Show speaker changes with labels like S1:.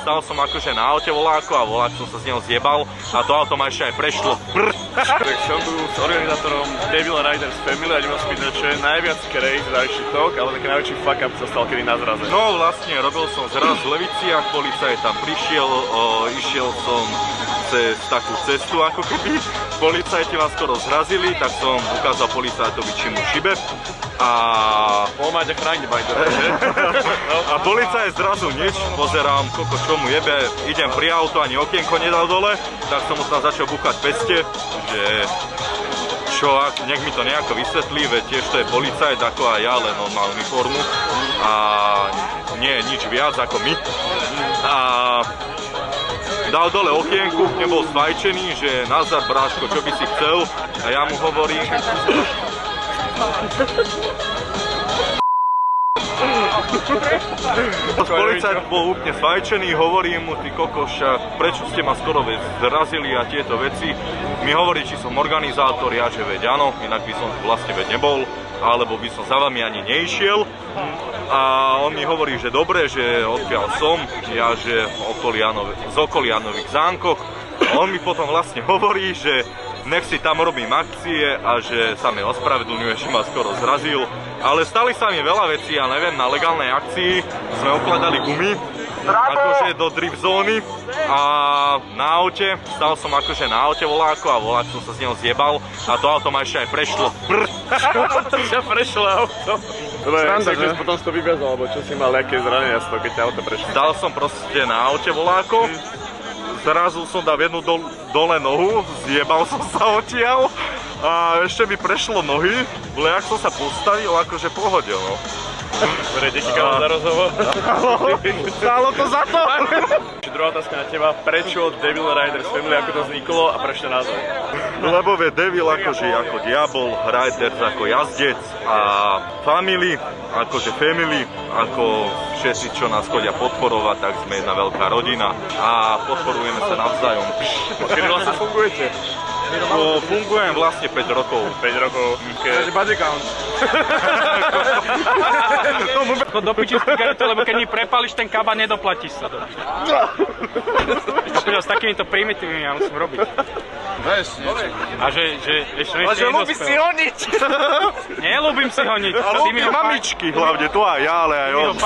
S1: Stal som akože na aute voláko a volák som sa z neho zjebal a to auto ma ešte aj prešlo.
S2: Tak som tu s organizátorom Devil Riders Family a idem vás pýtať, čo je najviac crazy zážitok, ale taký najväčší fuck up sa stal kedy na zraze.
S1: No vlastne robil som zraz v Leviciach, policajt tam prišiel, išiel som cez takú cestu ako keby. Policajti ma skoro zrazili, tak som ukázal policajtovi čím mu šibe. A
S2: Pomáť a chrániť bajdera, že?
S1: A policajt zrazu nič, pozerám, koko čo mu jebe, idem pri auto, ani okienko nedal dole, tak som mu tam začal búchať peste, že čo, nech mi to nejako vysvetlí, veď tiež to je policajt ako aj ja, len on má uniformu a nie je nič viac ako my. A dal dole okienku, nebol sfajčený, že nazdar bráško, čo by si chcel, a ja mu hovorím, policajt bol úplne sfajčený, hovorím mu, ty kokoš, prečo ste ma skoro zrazili a tieto veci. Mi hovorí, či som organizátor, ja že veď áno, inak by som vlastne veď nebol, alebo by som za vami ani neišiel. A on mi hovorí, že dobre, že odkiaľ som, ja že z okolia Nových Zánkoch. On mi potom vlastne hovorí, že nech si tam robím akcie a že sa mi ospravedlňuje, že ma skoro zrazil. Ale stali sa mi veľa vecí, ja neviem, na legálnej akcii sme ukladali gumy, akože do drift zóny a na aute, stal som akože na aute voláko a volák som sa z neho zjebal a to auto ma ešte aj prešlo.
S2: Prešlo auto. Dobre, takže potom si to vyviazol, alebo čo si mal, aké zranenia z toho, keď ťa auto prešlo?
S1: Dal som proste na aute voláko, zrazu som dal jednu dole nohu, zjebal som sa odtiaľ a ešte mi prešlo nohy, jak som sa postavil, akože pohodil, no.
S2: Dobre, díky kanál za rozhovor.
S1: Stálo to za to!
S2: Druhá otázka na teba, prečo Devil Riders Family, ako to vzniklo a prečo názov?
S1: Lebo je Devil akože ako diabol, Riders ako jazdec a Family akože family, ako všetci, čo nás chodia podporovať, tak sme jedna veľká rodina a podporujeme sa navzájom.
S2: Kedy vlastne fungujete?
S1: Fungujem vlastne 5 rokov.
S2: 5 rokov.
S1: Takže body count.
S3: Do piči z cigaretu, lebo keď mi prepališ ten kabát, nedoplatíš sa. S takýmito primitívmi ja musím robiť. A že ešte
S2: ľúbi si honiť!
S3: Neľúbim si honiť.
S1: A ľúbi mamičky hlavne, to aj ja, ale aj on.